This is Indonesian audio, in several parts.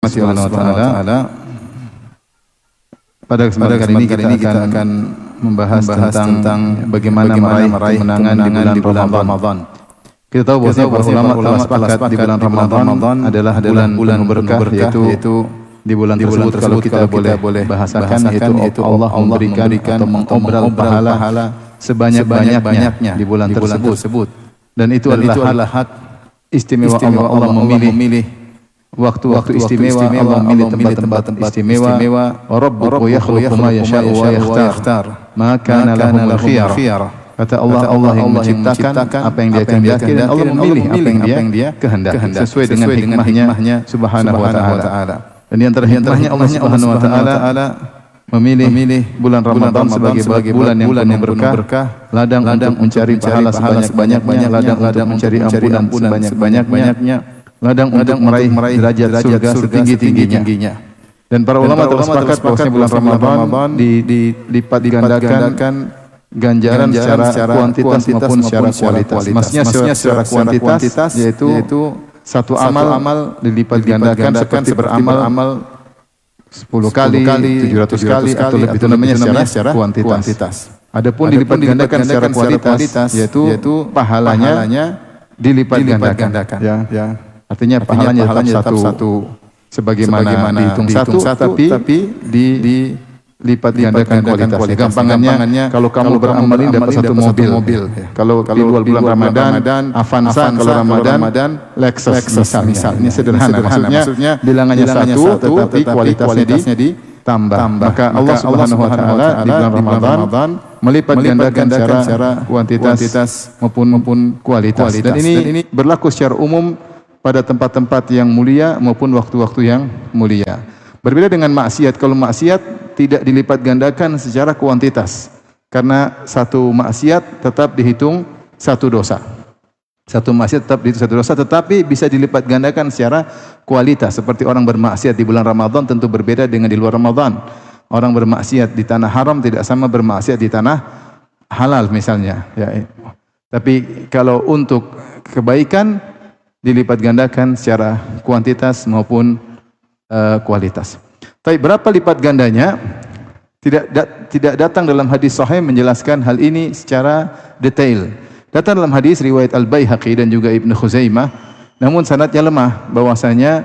Subhanahu wa ta'ala. Pada kesempatan kali ini kita akan membahas tentang bagaimana meraih kemenangan di bulan Ramadan. Kita tahu bahwa para ulama telah sepakat di bulan Ramadan adalah bulan berkah, yaitu di bulan tersebut kalau kita boleh bahasakan yaitu Allah memberikan atau mengobral pahala sebanyak-banyaknya di bulan tersebut. Dan itu adalah hak istimewa Allah memilih waktu-waktu istimewa, Allah memilih tempat-tempat istimewa. Rabbuka yakhluqu ma yasha'u wa yakhtar, ma kana lahu khiyarah. Kata Allah yang menciptakan apa yang Dia kehendaki dan Allah memilih apa yang Dia kehendaki sesuai dengan hikmahnya Subhanahu wa ta'ala. Dan di antara hikmahnya Allah Subhanahu wa ta'ala memilih bulan Ramadan sebagai bulan yang penuh berkah, ladang untuk mencari pahala sebanyak-banyaknya, ladang untuk mencari ampunan sebanyak-banyaknya, ladang untuk meraih derajat surga setinggi-tingginya. Dan para ulama telah sepakat bahwa bulan Ramadan dilipat gandakan ganjaran secara kuantitas maupun secara kualitas. Maksudnya secara kuantitas yaitu satu amal dilipat gandakan seperti beramal 10 kali, 700 kali atau lebih, itu namanya secara kuantitas. Adapun dilipat gandakan secara kualitas yaitu pahalanya dilipat gandakan. Ya. Artinya pahalanya tetap satu sebagaimana dihitung satu, tapi dilipat gandakan kualitasnya. Gampangannya kalau kamu beramal ini dapat satu mobil. Kalau di bulan Ramadan Avanza, kalau Ramadan Lexus misal. Ini sederhana. Maksudnya bilangannya satu, tetapi kualitasnya ditambah. Maka Allah Subhanahu wa ta'ala di bulan Ramadan melipat gandakan secara kuantitas maupun kualitas. Dan ini berlaku secara umum pada tempat-tempat yang mulia maupun waktu-waktu yang mulia. Berbeda dengan maksiat. Kalau maksiat tidak dilipat gandakan secara kuantitas, karena satu maksiat tetap dihitung satu dosa. Satu maksiat tetap dihitung satu dosa, tetapi bisa dilipat gandakan secara kualitas. Seperti orang bermaksiat di bulan Ramadan tentu berbeda dengan di luar Ramadan. Orang bermaksiat di tanah haram tidak sama bermaksiat di tanah halal misalnya. Ya. Tapi kalau untuk kebaikan dilipat gandakan secara kuantitas maupun kualitas. Tapi berapa lipat gandanya? Tidak datang dalam hadis sahih menjelaskan hal ini secara detail. Datang dalam hadis riwayat Al-Baihaqi dan juga Ibnu Khuzaimah, namun sanadnya lemah, bahwasanya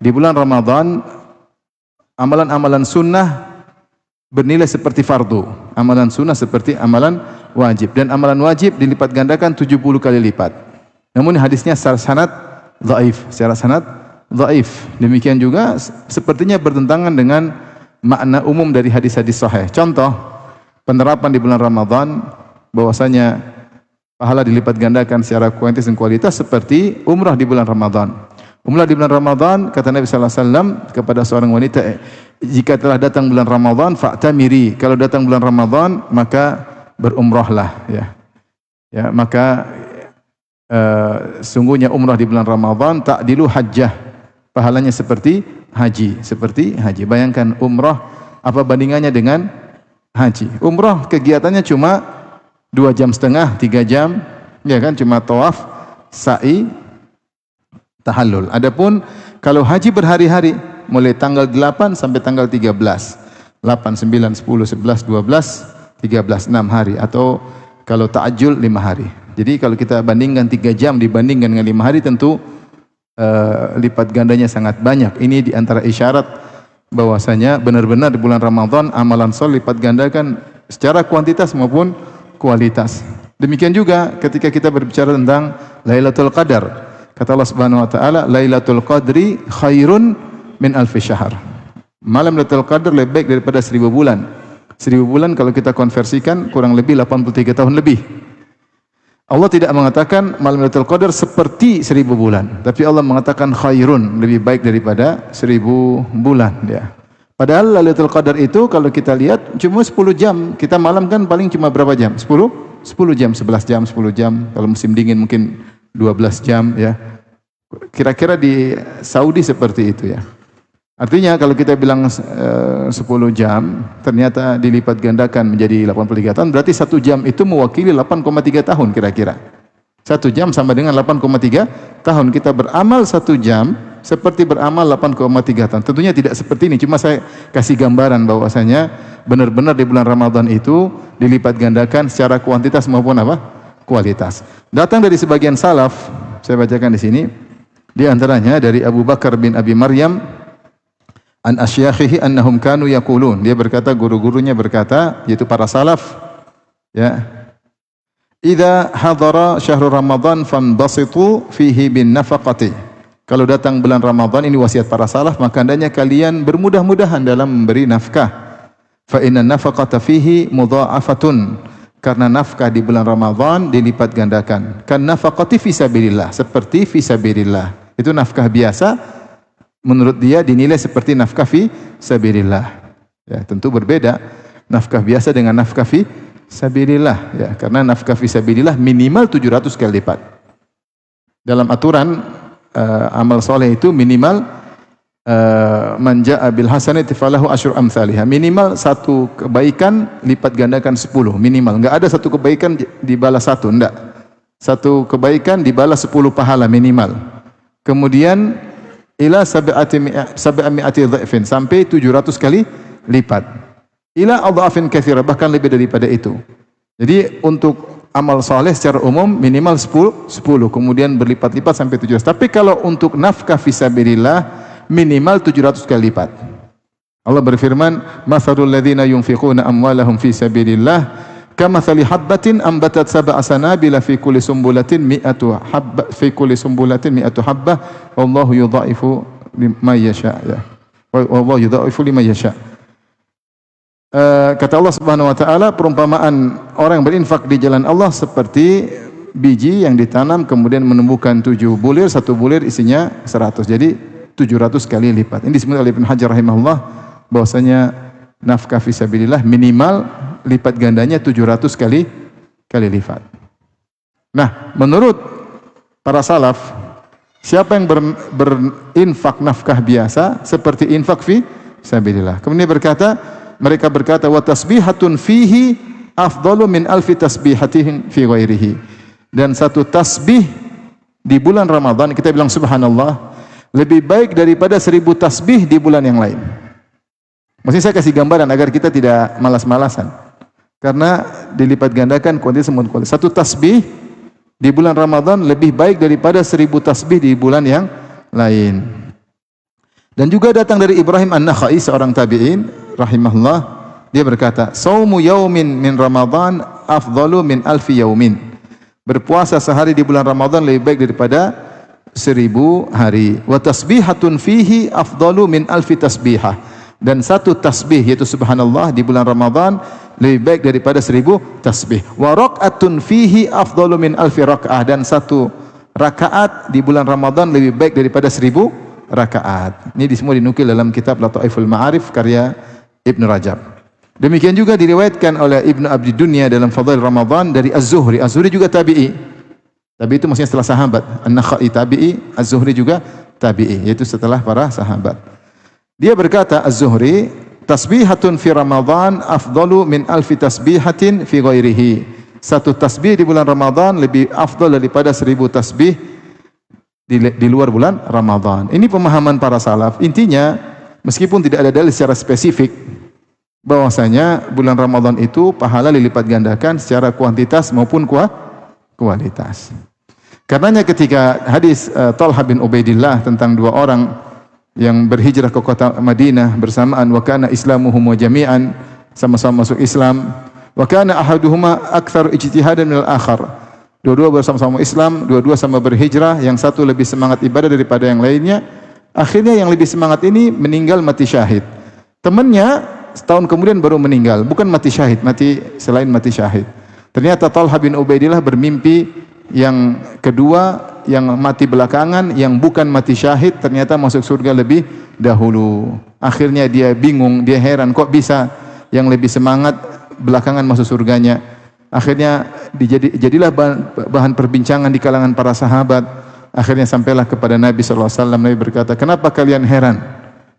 di bulan Ramadan amalan-amalan sunnah bernilai seperti fardu, amalan sunnah seperti amalan wajib, dan amalan wajib dilipat gandakan 70 kali lipat. Namun hadisnya secara sanad dhaif. Demikian juga sepertinya bertentangan dengan makna umum dari hadis-hadis sahih. Contoh penerapan di bulan Ramadan bahwasanya pahala dilipat gandakan secara kuantitas dan kualitas seperti umrah di bulan Ramadan. Umrah di bulan Ramadan, kata Nabi sallallahu alaihi wasallam kepada seorang wanita, jika telah datang bulan Ramadan fa'tamiri, kalau datang bulan Ramadan maka berumrahlah, ya maka sungguhnya umrah di bulan Ramadan ta'dilu hajjah, pahalanya seperti haji. Bayangkan umrah apa bandingannya dengan haji. Umrah kegiatannya cuma 2,5 jam, 3 jam, ya kan, cuma tawaf, sa'i, tahallul. Adapun kalau haji berhari-hari, mulai tanggal 8 sampai tanggal 13. 8, 9, 10, 11, 12, 13, 6 hari, atau kalau ta'ajjul 5 hari. Jadi kalau kita bandingkan 3 jam dibandingkan dengan 5 hari, tentu lipat gandanya sangat banyak. Ini di antara isyarat bahwasanya benar-benar di bulan Ramadan amalan soleh lipat gandakan secara kuantitas maupun kualitas. Demikian juga ketika kita berbicara tentang Lailatul Qadar. Kata Allah Subhanahu wa taala, Lailatul Qadri khairun min alfi syahr. Malam Lailatul Qadar lebih baik daripada 1000 bulan. 1000 bulan kalau kita konversikan kurang lebih 83 tahun lebih. Allah tidak mengatakan malam Lailatul Qadar seperti 1000 bulan, tapi Allah mengatakan khairun, lebih baik daripada 1000 bulan, ya. Padahal Lailatul Qadar itu kalau kita lihat cuma 10 jam. Kita malam kan paling cuma berapa jam? 10 jam, 11 jam, 10 jam. Kalau musim dingin mungkin 12 jam, ya. Kira-kira di Saudi seperti itu, ya. Artinya kalau kita bilang 10 jam, ternyata dilipat gandakan menjadi 83 tahun, berarti 1 jam itu mewakili 8,3 tahun kira-kira. 1 jam sama dengan 8,3 tahun. Kita beramal 1 jam, seperti beramal 8,3 tahun. Tentunya tidak seperti ini, cuma saya kasih gambaran bahwasanya benar-benar di bulan Ramadan itu dilipat gandakan secara kuantitas maupun apa? Kualitas. Datang dari sebagian salaf, saya bacakan di sini. Di antaranya dari Abu Bakar bin Abi Maryam an asyakhihi annahum kanu yaqulun. Dia berkata, guru-gurunya berkata, yaitu para salaf, ya. Idza hadara syahrul Ramadan fambasitu fihi bin nafaqati. Kalau datang bulan Ramadan, ini wasiat para salaf, maka hendaknya kalian bermudah-mudahan dalam memberi nafkah. Fa inna nafaqata fihi mudha'afatun. Karena nafkah di bulan Ramadan dilipat gandakan. Kan nafaqati fi sabilillah, seperti fi sabilillah. Itu nafkah biasa, menurut dia dinilai seperti nafkah fi sabilillah. Ya, tentu berbeda nafkah biasa dengan nafkah fi sabilillah, ya, karena nafkah fi sabilillah minimal 700 kali lipat. Dalam aturan amal soleh itu minimal man jaa bil hasanati falahu asyru amsalihha. Minimal satu kebaikan lipat gandakan 10 minimal. Enggak ada satu kebaikan dibalas satu, enggak. Satu kebaikan dibalas 10 pahala minimal. Kemudian ila sab'ati dha'fin, sampai 700 kali lipat. Ila adhafin katsira, bahkan lebih daripada itu. Jadi untuk amal soleh secara umum minimal 10, kemudian berlipat-lipat sampai 700. Tapi kalau untuk nafkah fisabilillah minimal 700 kali lipat. Allah berfirman, "Matsalul ladzina yunfiquna amwalahum fi sabilillah kamatsali habbatin ambatat sab'a sanabila fi kulli sumbulatin mi'atu habbah wallahu yudha'ifu liman yasha'." Ya. Wallahu yudha'ifu liman yasha'. Kata Allah Subhanahu wa taala, perumpamaan orang yang berinfak di jalan Allah seperti biji yang ditanam kemudian menumbuhkan 7 bulir, satu bulir isinya 100. Jadi 700 kali lipat. Ini disebut oleh Ibnu Hajar rahimahullah bahwasanya nafkah fisabilillah minimal lipat gandanya 700 kali lipat. Nah, menurut para salaf, siapa yang berinfak nafkah biasa seperti infak fi sabilillah. Kemudian mereka berkata wa tasbihatun fihi afdalu min alfi tasbihatin fi ghairihi. Dan satu tasbih di bulan Ramadan, kita bilang subhanallah, lebih baik daripada 1000 tasbih di bulan yang lain. Maksudnya saya kasih gambaran agar kita tidak malas-malasan. Karena dilipat gandakan kuantitas maupun kualitas. Satu tasbih di bulan Ramadan lebih baik daripada 1000 tasbih di bulan yang lain. Dan juga datang dari Ibrahim An-Nakhai, seorang tabi'in rahimahullah, dia berkata, "Shaumu yaumin min Ramadan afdalu min alfi yaumin." Berpuasa sehari di bulan Ramadan lebih baik daripada 1000 hari. Wa tasbihatun fihi afdalu min alfi tasbihah. Dan satu tasbih yaitu subhanallah di bulan Ramadan lebih baik daripada 1000 tasbih. Wa raq'atun fihi afdalu min alfi raq'ah. Dan satu rakaat di bulan Ramadan lebih baik daripada 1000 rakaat. Ini semua dinukil dalam kitab Lataiful Ma'arif karya Ibn Rajab. Demikian juga diriwayatkan oleh Ibn Abdi Dunya dalam Fadail Ramadan dari Az-Zuhri. Az-Zuhri juga tabi'i. Tabi'i itu maksudnya setelah sahabat. An-Nakhai tabi'i, Az-Zuhri juga tabi'i, yaitu setelah para sahabat. Dia berkata, Az-Zuhri, tasbihatun fi Ramadan afdalu min alfi tasbihatin fi ghairihi. Satu tasbih di bulan Ramadan lebih afdal daripada 1000 tasbih di luar bulan Ramadan. Ini pemahaman para salaf. Intinya, meskipun tidak ada dalil secara spesifik bahwasanya bulan Ramadan itu pahala dilipat gandakan secara kuantitas maupun kualitas. Karenanya ketika hadis Talha bin Ubaidillah tentang 2 orang yang berhijrah ke kota Madinah bersamaan, wa kana islamuhum wa jami'an, sama-sama masuk Islam, wa kana ahaduhuma aktsar ijtihadan minal akhar. Dua-dua bersama-sama Islam, dua-dua sama berhijrah, yang satu lebih semangat ibadah daripada yang lainnya. Akhirnya yang lebih semangat ini meninggal mati syahid. Temannya setahun kemudian baru meninggal, bukan mati syahid, mati selain mati syahid. Ternyata Talha bin Ubaidillah bermimpi yang kedua, yang mati belakangan, yang bukan mati syahid, ternyata masuk surga lebih dahulu. Akhirnya dia bingung, dia heran, kok bisa yang lebih semangat belakangan masuk surganya. Akhirnya jadilah bahan perbincangan di kalangan para sahabat. Akhirnya sampailah kepada Nabi SAW. Nabi berkata, kenapa kalian heran?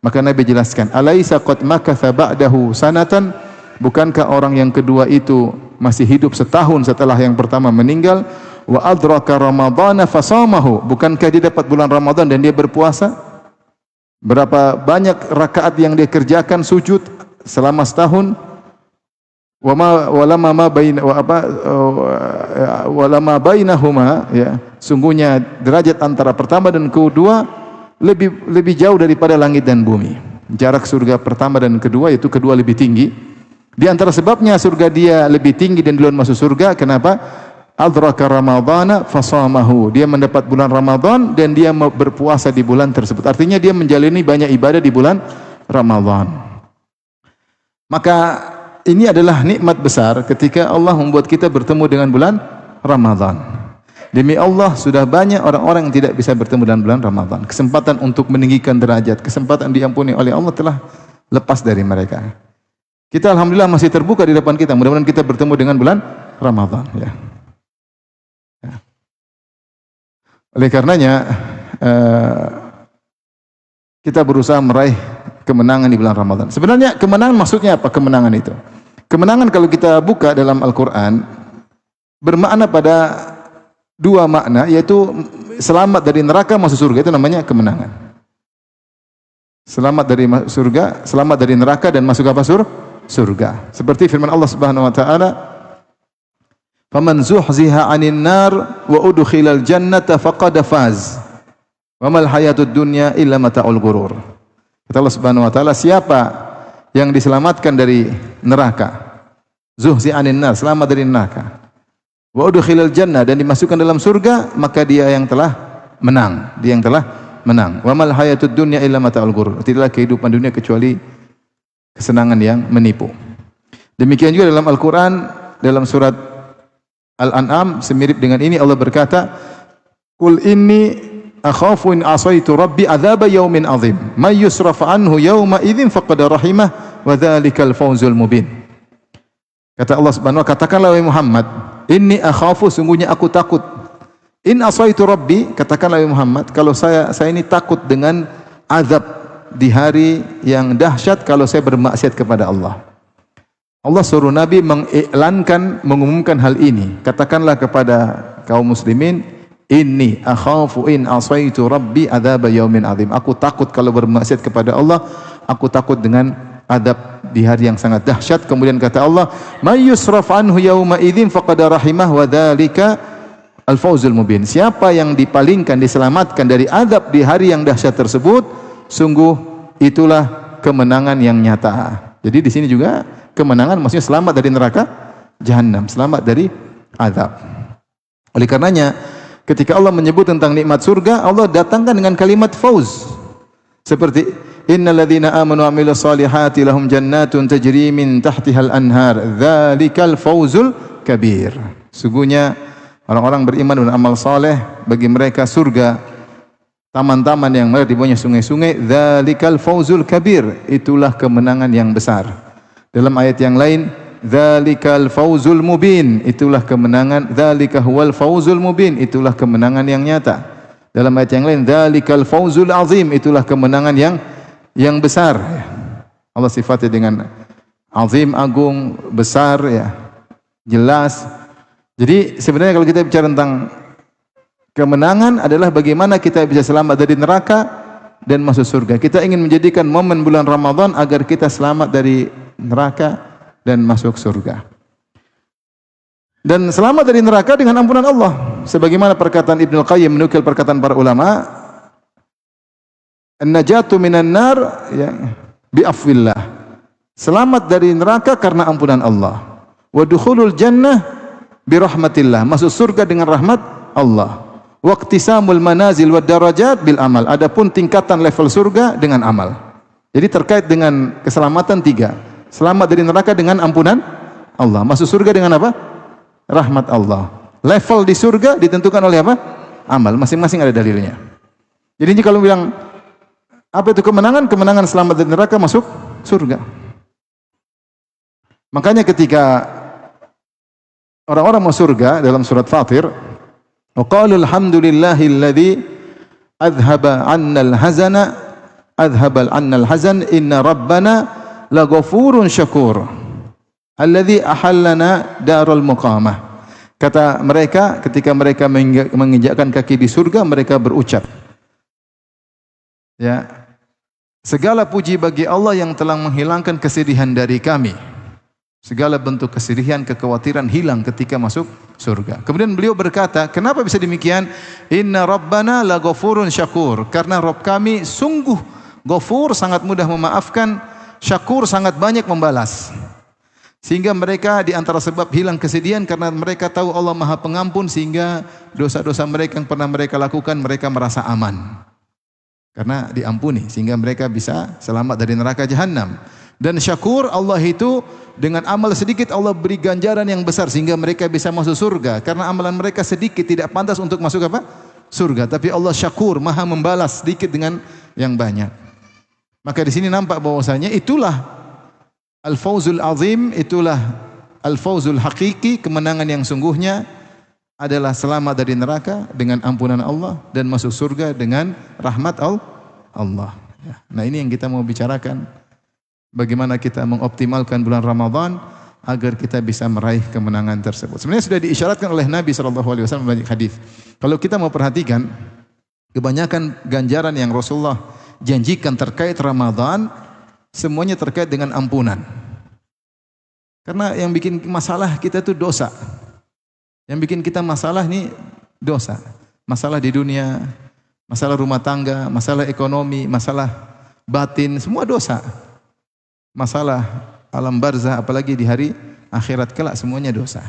Maka Nabi jelaskan, alaisa qad makatha ba'dahu sanatan? Bukankah orang yang kedua itu masih hidup setahun setelah yang pertama meninggal? Wa adraka ramadhana fasamahu? Bukankah dia dapat bulan Ramadan dan dia berpuasa? Berapa banyak rakaat yang dia kerjakan sujud selama setahun. Walama bainahuma, ya, sungguhnya derajat antara pertama dan kedua lebih jauh daripada langit dan bumi. Jarak surga pertama dan kedua, yaitu kedua lebih tinggi. Di antara sebabnya surga dia lebih tinggi dan duluan masuk surga, kenapa? Adraka Ramadhana fasamahu. Dia mendapat bulan Ramadan dan dia berpuasa di bulan tersebut. Artinya dia menjalani banyak ibadah di bulan Ramadan. Maka ini adalah nikmat besar ketika Allah membuat kita bertemu dengan bulan Ramadan. Demi Allah, sudah banyak orang-orang yang tidak bisa bertemu dengan bulan Ramadan. Kesempatan untuk meninggikan derajat, kesempatan diampuni oleh Allah telah lepas dari mereka. Kita alhamdulillah masih terbuka di depan kita. Mudah-mudahan kita bertemu dengan bulan Ramadan, ya. Oleh karenanya kita berusaha meraih kemenangan di bulan Ramadan. Sebenarnya kemenangan maksudnya apa? Kemenangan itu, kemenangan kalau kita buka dalam Al-Quran bermakna pada dua makna, yaitu selamat dari neraka masuk surga, itu namanya kemenangan. Selamat dari surga, selamat dari neraka dan masuk apa? Surga. Seperti firman Allah Subhanahu wa taala, "Faman zuhziha 'anil nar wa udkhilal jannata faqad faz. Wa mal hayatud dunya illa mata'ul ghurur." Kata Allah Subhanahu wa taala, siapa yang diselamatkan dari neraka, zuhziha 'anil nar, selamat dari neraka, wa udkhilal jannah, dan dimasukkan dalam surga, maka dia yang telah menang. Dia yang telah menang. Wa mal hayatud dunya illa mata'ul ghurur. Tidaklah kehidupan dunia kecuali kesenangan yang menipu. Demikian juga dalam Al-Quran, dalam surat Al-An'am, semirip dengan ini Allah berkata, "Qul inni akhafu in asaitu rabbi adzaba yaumin azim, may yusraf anhu yauma idzin faqad rahimah wa dzalikal fawzul mubin." Kata Allah Subhanahu wa taala, katakanlah wahai Muhammad, inni akhafu, sungguhnya aku takut, in asaitu rabbi, katakanlah wahai Muhammad, kalau saya ini takut dengan azab di hari yang dahsyat kalau saya bermaksiat kepada Allah. Allah suruh Nabi mengiklankan, mengumumkan hal ini. Katakanlah kepada kaum muslimin, inni akhafu in asaitu rabbi adzaba yaumin azim. Aku takut kalau bermaksiat kepada Allah, aku takut dengan adab di hari yang sangat dahsyat. Kemudian kata Allah, may yusraf anhu yauma idzin faqad rahimah wa dzalika al-fawzul mubin. Siapa yang dipalingkan, diselamatkan dari adab di hari yang dahsyat tersebut, sungguh itulah kemenangan yang nyata. Jadi di sini juga kemenangan maksudnya selamat dari neraka Jahannam, selamat dari azab. Oleh karenanya ketika Allah menyebut tentang nikmat surga, Allah datangkan dengan kalimat fauz. Seperti innal ladzina amanu wa amilus solihati lahum jannatun tajri min tahtihal anhar dzalikal fauzul kabir. Sungguhnya orang-orang beriman dan amal saleh, bagi mereka surga, taman-taman yang mengalir di bawahnya sungai-sungai, dzalikal fauzul kabir, itulah kemenangan yang besar. Dalam ayat yang lain, dzalikal fauzul mubin, itulah kemenangan, dzalika huwal fauzul mubin, itulah kemenangan yang nyata. Dalam ayat yang lain, dzalikal fauzul azim, itulah kemenangan yang besar. Allah sifatnya dengan azim, agung, besar, ya, jelas. Jadi sebenarnya kalau kita bicara tentang kemenangan adalah bagaimana kita bisa selamat dari neraka dan masuk surga. Kita ingin menjadikan momen bulan Ramadan agar kita selamat dari neraka dan masuk surga. Dan selamat dari neraka dengan ampunan Allah. Sebagaimana perkataan Ibnu Qayyim menukil perkataan para ulama, an-najatu minan nar, ya, bi afwillah. Selamat dari neraka karena ampunan Allah. Wa dukhulul jannah bi rahmatillah. Masuk surga dengan rahmat Allah. Waqtisamul manazil wad darajat bil amal. Adapun tingkatan level surga dengan amal. Jadi terkait dengan keselamatan tiga. Selamat dari neraka dengan ampunan Allah. Masuk surga dengan apa? Rahmat Allah. Level di surga ditentukan oleh apa? Amal. Masing-masing ada dalilnya. Jadi kalau bilang apa itu kemenangan? Kemenangan selamat dari neraka, masuk surga. Makanya ketika orang-orang masuk surga dalam surat Fatir, wa qalu alhamdulillahilladzi adhaba 'annal hazana adhabal 'annal hazan inna rabbana laghafurun syakur alladzi ahallana darul muqamah. Kata mereka ketika mereka menginjakkan kaki di surga, mereka berucap, ya, Segala puji bagi Allah yang telah menghilangkan kesedihan dari kami. Segala bentuk kesedihan, kekhawatiran hilang ketika masuk surga. Kemudian beliau berkata, kenapa bisa demikian? Inna rabbana la ghafurun syakur. Karena Rabb kami sungguh ghafur, sangat mudah memaafkan, syakur, sangat banyak membalas. Sehingga mereka di antara sebab hilang kesedihan karena mereka tahu Allah Maha Pengampun, sehingga dosa-dosa mereka yang pernah mereka lakukan mereka merasa aman. Karena diampuni, sehingga mereka bisa selamat dari neraka jahanam. Dan syakur, Allah itu dengan amal sedikit Allah beri ganjaran yang besar sehingga mereka bisa masuk surga. Karena amalan mereka sedikit tidak pantas untuk masuk apa? Surga. Tapi Allah syakur, Maha membalas sedikit dengan yang banyak. Maka di sini nampak bahwasanya itulah al-fawzul azim, itulah al-fawzul hakiki, kemenangan yang sungguhnya adalah selamat dari neraka dengan ampunan Allah dan masuk surga dengan rahmat Allah. Nah, ini yang kita mau bicarakan. Bagaimana kita mengoptimalkan bulan Ramadan agar kita bisa meraih kemenangan tersebut. Sebenarnya sudah diisyaratkan oleh Nabi SAW banyak hadis. Kalau kita mau perhatikan, kebanyakan ganjaran yang Rasulullah janjikan terkait Ramadan semuanya terkait dengan ampunan. Karena yang bikin masalah kita itu dosa. Yang bikin kita masalah ini dosa. Masalah di dunia, masalah rumah tangga, masalah ekonomi, masalah batin, semua dosa. Masalah alam barzah, apalagi di hari akhirat kelak, semuanya dosa.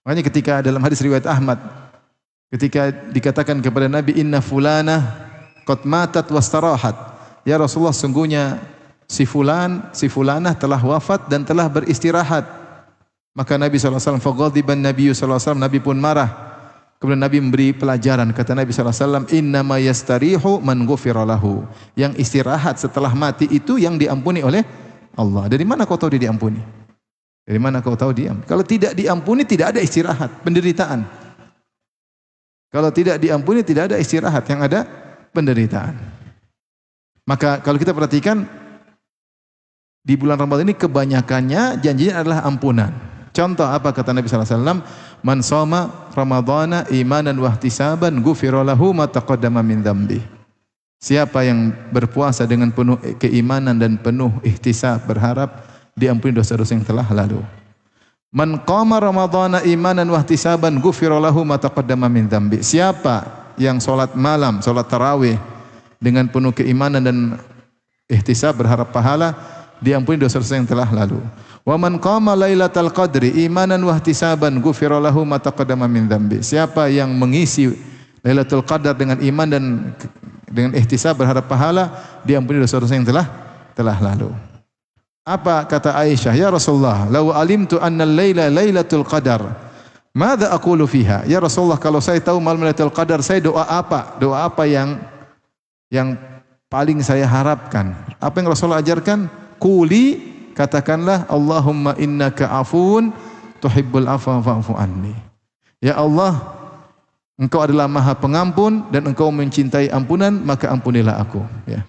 Makanya ketika dalam hadis riwayat Ahmad, ketika dikatakan kepada Nabi, inna fulana qad matat wastarahat. Ya Rasulullah, sungguhnya si fulanah telah wafat dan telah beristirahat. Maka Nabi SAW, faghadiban Nabi SAW, Nabi pun marah. Kemudian Nabi memberi pelajaran, kata Nabi SAW, innama yastarihu man ghufira lahu. Yang istirahat setelah mati itu yang diampuni oleh Allah. Dari mana kau tahu dia diampuni? Dari mana kau tahu dia? Kalau tidak diampuni tidak ada istirahat, penderitaan. Kalau tidak diampuni tidak ada istirahat, yang ada penderitaan. Maka kalau kita perhatikan di bulan Ramadan ini kebanyakannya janjinya adalah ampunan. Contoh apa kata Nabi SAW? Man shoma Ramadhana imanan wahtisaban ghufira lahu ma taqaddama min dzambi. Siapa yang berpuasa dengan penuh keimanan dan penuh ihtisab, berharap diampuni dosa-dosa yang telah lalu. Man qama Ramadhana imanan wahtisaban ghufira lahu ma taqaddama min dzambi. Siapa yang salat malam, salat tarawih dengan penuh keimanan dan ihtisab, berharap pahala, diampuni dosa-dosa yang telah lalu. Wa man qama lailatal qadri imanan wahtisaban ghufira lahu ma taqaddama min dzambi. Siapa yang mengisi Lailatul Qadar dengan iman dan dengan ihtisab, berharap pahala, diampuni dosa-dosa yang telah lalu. Apa kata Aisyah? Ya Rasulullah, law alimtu anna al-laila lailatul qadar, madza aqulu fiha? Ya Rasulullah, kalau saya tahu malam Lailatul Qadar, saya doa apa? Doa apa yang paling saya harapkan? Apa yang Rasulullah ajarkan? Quli, katakanlah, Allahumma innaka afuun tuhibbul afwa fa'fu anni. Ya Allah, Engkau adalah Maha Pengampun dan Engkau mencintai ampunan, maka ampunilah aku. Ya.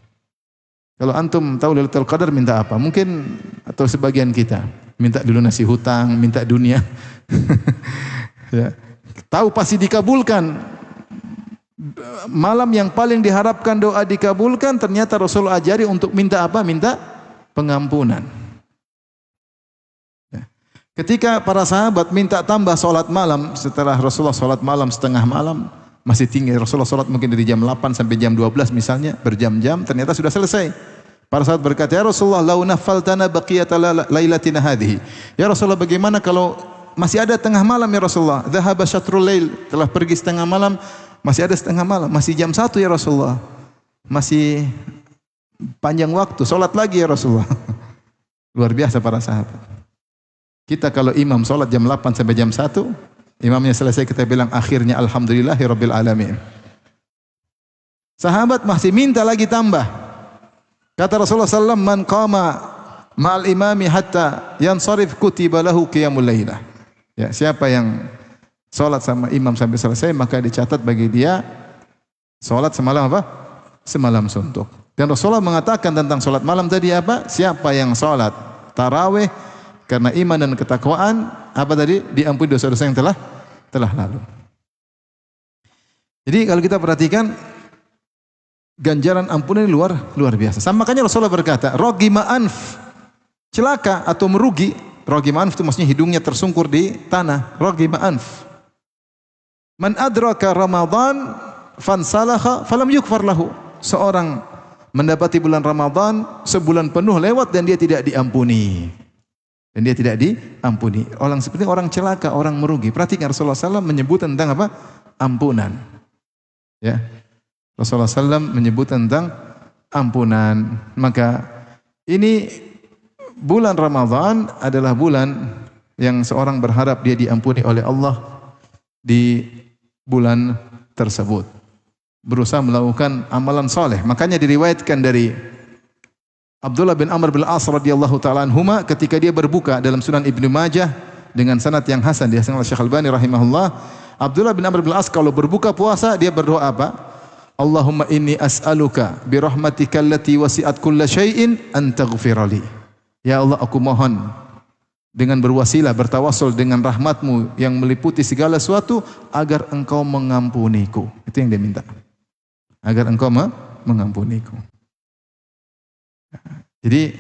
Kalau antum tahu Lailatul Qadar minta apa? Mungkin atau sebagian kita minta dilunasi hutang, minta dunia. Ya. Tahu pasti dikabulkan. Malam yang paling diharapkan doa dikabulkan, ternyata Rasul ajari untuk minta apa? Minta pengampunan. Ketika para sahabat minta tambah solat malam, setelah Rasulullah solat malam setengah malam, masih tinggi. Rasulullah solat mungkin dari jam 8 sampai jam 12 misalnya, berjam-jam, ternyata sudah selesai. Para sahabat berkata, ya Rasulullah, lau nafaltana baqiyata lailatina hadhihi. Ya Rasulullah, bagaimana kalau masih ada tengah malam ya Rasulullah? Dhahaba syatrul lail, telah pergi setengah malam, masih ada setengah malam, masih jam 1 ya Rasulullah. Masih panjang waktu, solat lagi ya Rasulullah. Luar biasa para sahabat. Kita kalau imam solat jam 8 sampai jam 1, imamnya selesai, kita bilang akhirnya alhamdulillahi rabbil alamin. Sahabat masih minta lagi tambah. Kata Rasulullah SAW, man qama ma'al imami hatta yansarif kutiba lahu qiyamul lailah. Ya, siapa yang solat sama imam sampai selesai, maka dicatat bagi dia solat semalam apa? Semalam suntuk. Dan Rasulullah mengatakan tentang solat malam tadi apa? Siapa yang solat tarawih karena iman dan ketakwaan, apa tadi? Diampuni dosa-dosa yang telah lalu. Jadi kalau kita perhatikan, ganjaran ampunan luar biasa. Sama makanya Rasulullah berkata, rogima anf, celaka atau merugi. Rogima anf itu maksudnya hidungnya tersungkur di tanah. Rogima anf. Man adraka Ramadan fansalakha falam yukfar lahu. Seorang mendapati bulan Ramadan sebulan penuh lewat dan dia tidak diampuni. Dan dia tidak diampuni. Orang seperti orang celaka, orang merugi. Perhatikan Rasulullah SAW menyebut tentang apa? Ampunan. Ya. Rasulullah SAW menyebut tentang ampunan. Maka ini bulan Ramadan adalah bulan yang seorang berharap dia diampuni oleh Allah di bulan tersebut. Berusaha melakukan amalan soleh. Makanya diriwayatkan dari Abdullah bin Amr bin As radhiyallahu taala anhuma ketika dia berbuka dalam Sunan Ibnu Majah dengan sanad yang hasan dihasankan oleh Syekh Albani rahimahullah. Abdullah bin Amr bin As kalau berbuka puasa dia berdoa apa? Allahumma inni as'aluka bi rahmatika allati wasi'at kulla syai'in an taghfirali. Ya Allah, aku mohon dengan berwasilah bertawassul dengan rahmatmu yang meliputi segala sesuatu agar engkau mengampuniku. Itu yang dia minta. Agar engkau mengampuniku. Jadi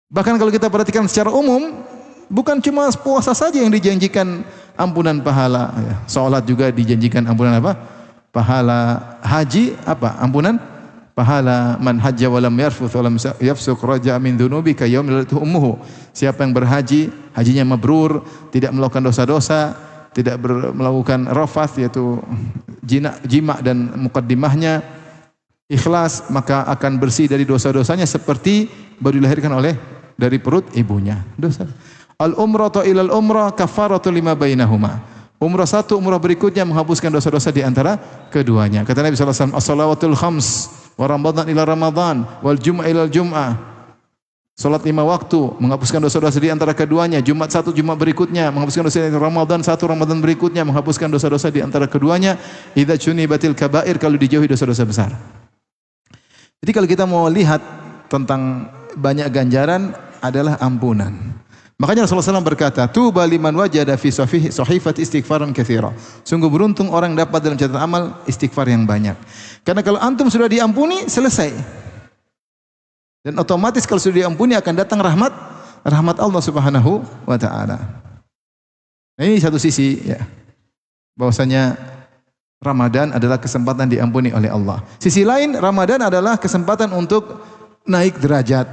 bahkan kalau kita perhatikan secara umum, bukan cuma puasa saja yang dijanjikan ampunan pahala. Salat juga dijanjikan ampunan apa? Pahala. Haji apa? Ampunan pahala. Man hajja wa lam yarfuth wa lam yafsuq raja'a min dhunubi ka yaumil waladatu ummuhu. Siapa yang berhaji, hajinya mabrur, tidak melakukan dosa-dosa, tidak melakukan rafath yaitu jima dan mukaddimahnya, ikhlas, maka akan bersih dari dosa-dosanya seperti baru dilahirkan oleh dari perut ibunya. Dosa. Al umratu ilal umrah kafaratu lima bainahuma. Umrah satu, umrah berikutnya menghapuskan dosa-dosa di antara keduanya. Kata Nabi sallallahu alaihi wasallam, as-salawatul khams wa ramadan ila ramadan wal jum'ah ila jum'ah. Salat 5 waktu menghapuskan dosa-dosa di antara keduanya. Jumat satu, Jumat berikutnya menghapuskan dosa di antara Ramadan satu, Ramadan berikutnya menghapuskan dosa-dosa di antara keduanya. Idza junibatil kabair, kalau dijauhi dosa-dosa besar. Jadi kalau kita mau lihat tentang banyak ganjaran adalah ampunan. Makanya Rasulullah SAW berkata, tuba liman wajada fi sahifati istighfaran katsira. Sungguh beruntung orang dapat dalam catatan amal istighfar yang banyak. Karena kalau antum sudah diampuni, selesai. Dan otomatis kalau sudah diampuni akan datang rahmat Allah Subhanahu wa taala. Nah, ini satu sisi ya. Bahwasanya Ramadan adalah kesempatan diampuni oleh Allah. Sisi lain, Ramadan adalah kesempatan untuk naik derajat,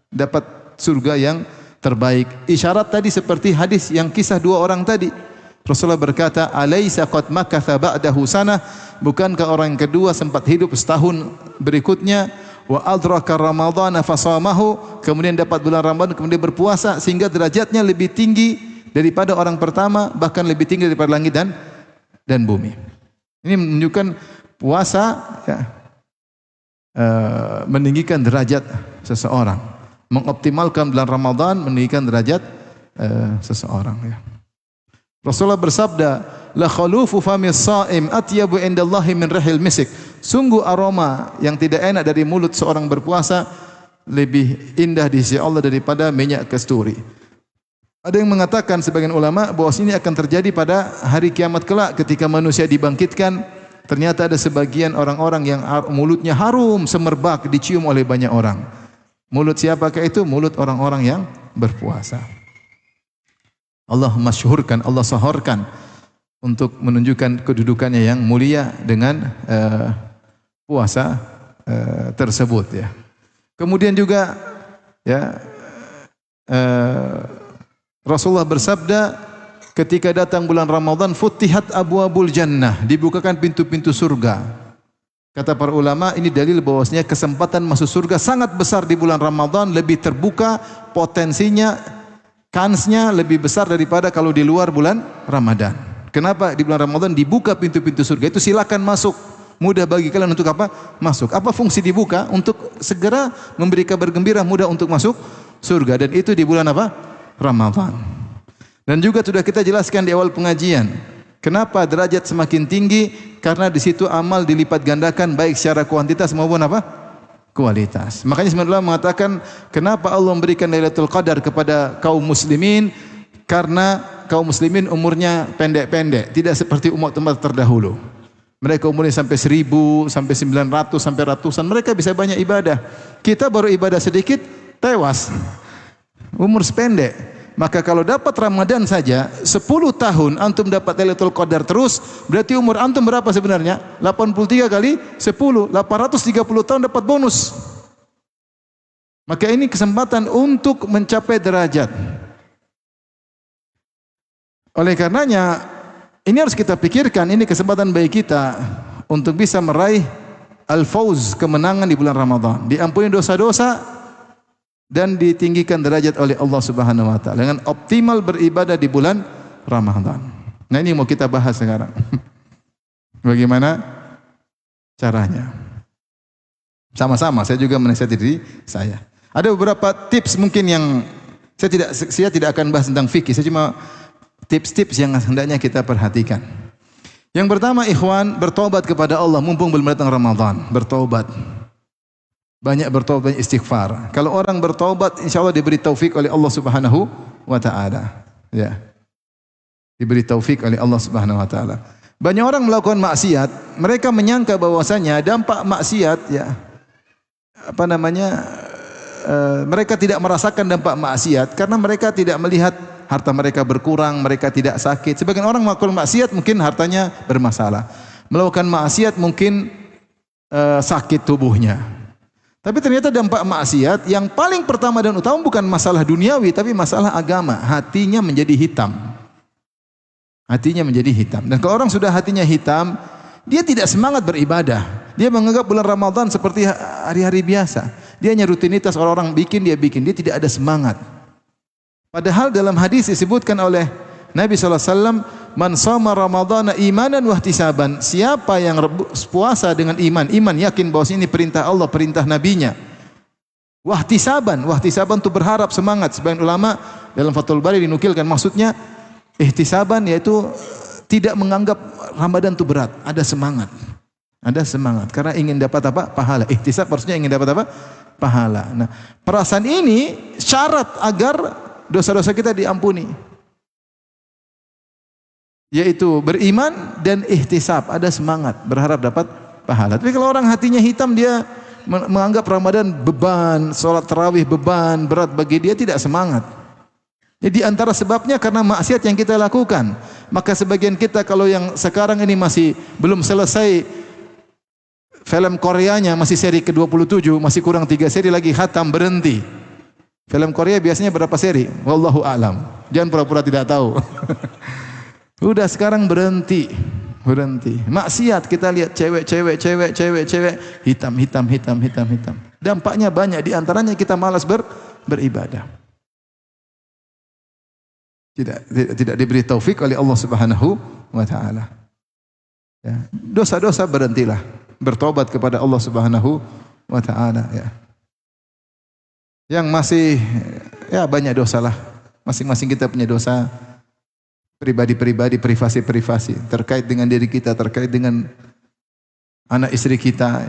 dapat surga yang terbaik. Isyarat tadi seperti hadis yang kisah 2 orang tadi. Rasulullah berkata, "Alaisa qad makatha ba'dahu sanah?" Bukankah orang yang kedua sempat hidup setahun berikutnya? Wa adraka ramadhana fasamahu, kemudian dapat bulan Ramadan kemudian berpuasa sehingga derajatnya lebih tinggi daripada orang pertama, bahkan lebih tinggi daripada langit dan bumi. Ini menunjukkan puasa ya, meninggikan derajat seseorang. Mengoptimalkan bulan Ramadan meninggikan derajat seseorang ya. Rasulullah bersabda, la khalufu famis shaim atyabu indallahi min rihil misik. Sungguh aroma yang tidak enak dari mulut seorang berpuasa lebih indah di sisi Allah daripada minyak kasturi. Ada yang mengatakan sebagian ulama bahwa ini akan terjadi pada hari kiamat kelak ketika manusia dibangkitkan. Ternyata ada sebagian orang-orang yang mulutnya harum semerbak dicium oleh banyak orang. Mulut siapakah itu? Mulut orang-orang yang berpuasa. Allah masyhurkan, Allah sahorkan untuk menunjukkan kedudukannya yang mulia dengan puasa tersebut ya. Kemudian juga ya Rasulullah bersabda ketika datang bulan Ramadan futihat abwabul jannah, dibukakan pintu-pintu surga. Kata para ulama ini dalil bahwasanya kesempatan masuk surga sangat besar di bulan Ramadan, lebih terbuka potensinya, kansnya lebih besar daripada kalau di luar bulan Ramadan. Kenapa di bulan Ramadan dibuka pintu-pintu surga? Itu silakan masuk. Mudah bagi kalian untuk apa? Masuk. Apa fungsi dibuka? Untuk segera memberi kabar gembira, mudah untuk masuk surga. Dan itu di bulan apa? Ramadan. Dan juga sudah kita jelaskan di awal pengajian. Kenapa derajat semakin tinggi? Karena di situ amal dilipat gandakan baik secara kuantitas maupun apa? Kualitas. Makanya sebenarnya mengatakan kenapa Allah memberikan Lailatul Qadar kepada kaum muslimin? Karena kaum muslimin umurnya pendek-pendek, tidak seperti umat-umat terdahulu. Mereka umurnya sampai 1000, sampai 900, sampai ratusan. Mereka bisa banyak ibadah. Kita baru ibadah sedikit, tewas. Umur sependek. Maka kalau dapat Ramadan saja 10 tahun antum dapat Lailatul Qadar terus, berarti umur antum berapa sebenarnya? 83 kali 10, 830 tahun dapat bonus. Maka ini kesempatan untuk mencapai derajat. Oleh karenanya ini harus kita pikirkan, ini kesempatan bagi kita untuk bisa meraih al-fauz, kemenangan di bulan Ramadan. Diampuni dosa-dosa dan ditinggikan derajat oleh Allah Subhanahu wa taala dengan optimal beribadah di bulan Ramadan. Nah, ini mau kita bahas sekarang. Bagaimana caranya? Sama-sama saya juga menasihati diri saya. Ada beberapa tips mungkin yang saya tidak akan bahas tentang fikih, saya cuma tips-tips yang hendaknya kita perhatikan. Yang pertama, ikhwan, bertobat kepada Allah mumpung belum datang Ramadan. Bertobat. Banyak bertobat, banyak istighfar. Kalau orang bertobat, insyaallah diberi taufik oleh Allah Subhanahu wa taala. Ya. Diberi taufik oleh Allah Subhanahu wa taala. Banyak orang melakukan maksiat, mereka menyangka bahwasanya dampak maksiat ya mereka tidak merasakan dampak maksiat karena mereka tidak melihat harta mereka berkurang, mereka tidak sakit. Sebagian orang melakukan maksiat mungkin hartanya bermasalah. Melakukan maksiat mungkin sakit tubuhnya. Tapi ternyata dampak maksiat yang paling pertama dan utama bukan masalah duniawi, tapi masalah agama. Hatinya menjadi hitam. Hatinya menjadi hitam. Dan kalau orang sudah hatinya hitam, dia tidak semangat beribadah. Dia menganggap bulan Ramadan seperti hari-hari biasa. Dia hanya rutinitas orang-orang bikin, dia bikin. Dia tidak ada semangat. Padahal dalam hadis disebutkan oleh Nabi SAW, man shoma ramadhana imanan wa ihtisaban. Siapa yang puasa dengan iman yakin bahwa ini perintah Allah, perintah nabinya. Wa ihtisaban itu berharap, semangat. Sebagian ulama dalam Fathul Bari dinukilkan maksudnya ihtisaban yaitu tidak menganggap Ramadan itu berat, ada semangat. Ada semangat karena ingin dapat apa? Pahala. Ihtisab maksudnya ingin dapat apa? Pahala. Nah, perasaan ini syarat agar dosa-dosa kita diampuni. Yaitu beriman dan ihtisab, ada semangat, berharap dapat pahala. Tapi kalau orang hatinya hitam, dia menganggap Ramadan beban, sholat tarawih beban, berat bagi dia, tidak semangat. Jadi antara sebabnya karena maksiat yang kita lakukan. Maka sebagian kita kalau yang sekarang ini masih belum selesai film Koreanya, masih seri ke-27, masih kurang 3 seri lagi khatam, berhenti. Film Korea biasanya berapa seri? Wallahu a'lam. Jangan pura-pura tidak tahu. Udah sekarang berhenti. Maksiat kita lihat cewek hitam. Dampaknya banyak, di antaranya kita malas beribadah. Tidak diberi taufik oleh Allah Subhanahu wa taala. Ya. Dosa-dosa berhentilah. Bertobat kepada Allah Subhanahu wa taala ya. Yang masih ya banyak dosalah. Masing-masing kita punya dosa. Pribadi-pribadi, privasi-privasi terkait dengan diri kita, terkait dengan anak istri kita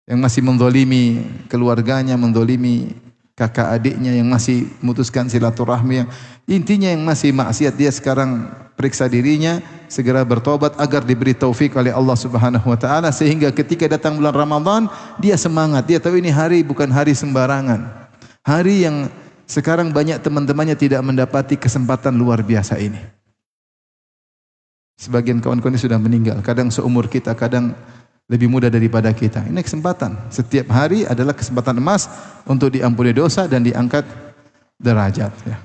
yang masih menzalimi keluarganya, menzalimi kakak adiknya, yang masih memutuskan silaturahmi, yang intinya yang masih maksiat, dia sekarang periksa dirinya, segera bertobat agar diberi taufik oleh Allah Subhanahu wa taala sehingga ketika datang bulan Ramadan dia semangat, dia tahu ini hari bukan hari sembarangan. Hari yang sekarang banyak teman-temannya tidak mendapati kesempatan luar biasa ini. Sebagian kawan-kawan sudah meninggal, kadang seumur kita, kadang lebih muda daripada kita. Ini kesempatan. Setiap hari adalah kesempatan emas untuk diampuni dosa dan diangkat derajat. Ya.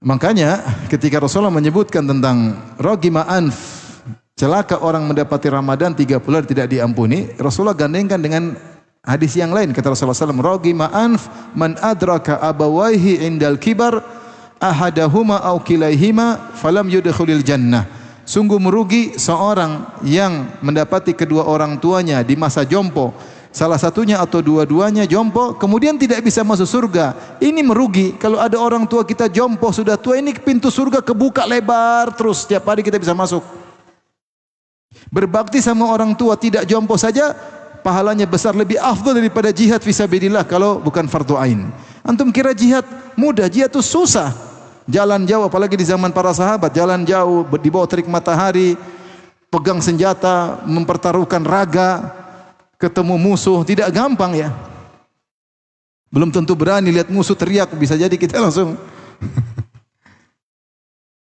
Makanya ketika Rasulullah menyebutkan tentang rogima anf, celaka orang mendapati Ramadan 30 hari tidak diampuni, Rasulullah gandengkan dengan hadis yang lain. Kata Rasulullah SAW, rogima anf man adraka abawaihi indal kibar ahadahuma au kilaihima falam yudkhulil jannah. Sungguh merugi seorang yang mendapati kedua orang tuanya di masa jompo, salah satunya atau dua-duanya jompo, kemudian tidak bisa masuk surga. Ini merugi. Kalau ada orang tua kita jompo sudah tua, ini pintu surga kebuka lebar terus, setiap hari kita bisa masuk. Berbakti sama orang tua tidak jompo saja pahalanya besar, lebih afdal daripada jihad fisabilillah kalau bukan fardu ain. Antum kira jihad mudah? Jihad itu susah. Jalan jauh, apalagi di zaman para sahabat, jalan jauh di bawah terik matahari, pegang senjata, mempertaruhkan raga, ketemu musuh, tidak gampang ya. Belum tentu berani lihat musuh teriak, bisa jadi kita langsung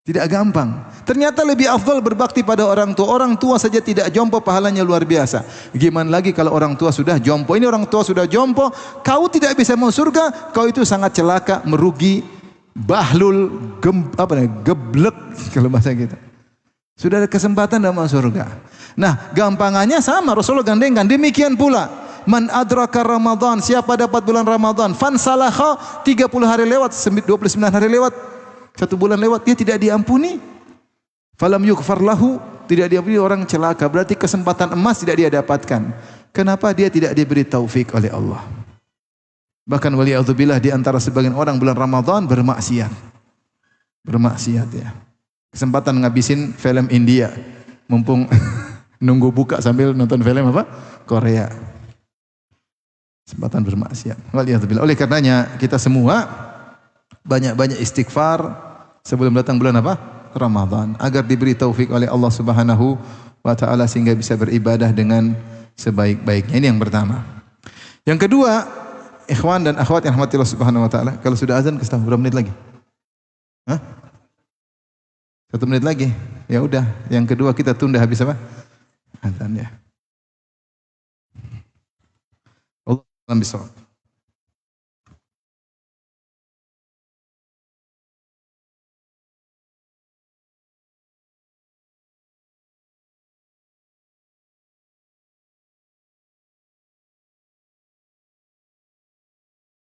tidak gampang. Ternyata lebih afdal berbakti pada orang tua. Orang tua saja tidak jompo, pahalanya luar biasa. Gimana lagi kalau orang tua sudah jompo? Ini orang tua sudah jompo, kau tidak bisa masuk surga, kau itu sangat celaka, merugi, bahlul, geblek kalau bahasa kita. Sudah ada kesempatan dalam masuk surga. Nah, gampangannya sama, Rasulullah gandengkan. Demikian pula, man adraka Ramadan, siapa dapat bulan Ramadan, fan salakha, 30 hari lewat, 29 hari lewat, 1 bulan lewat, dia tidak diampuni. Falam yughfar lahu, tidak diampuni, orang celaka. Berarti kesempatan emas tidak dia dapatkan. Kenapa? Dia tidak diberi taufik oleh Allah. Bahkan waliyadzubillah, di antara sebagian orang bulan Ramadan bermaksiat. Bermaksiat ya. Kesempatan ngabisin film India, mumpung nunggu buka sambil nonton film apa? Korea. Kesempatan bermaksiat. Waliyadzubillah. Oleh karenanya kita semua banyak-banyak istighfar sebelum datang bulan apa? Ramadan, agar diberi taufik oleh Allah Subhanahu wa taala sehingga bisa beribadah dengan sebaik-baiknya. Ini yang pertama. Yang kedua, ikhwan dan akhwat yang rahmati Allah Subhanahu wa taala, kalau sudah azan kasih tahu berapa menit lagi? Hah? 1 menit lagi. Ya udah, yang kedua kita tunda habis apa? Azan ya. Allah a'lam bishawab.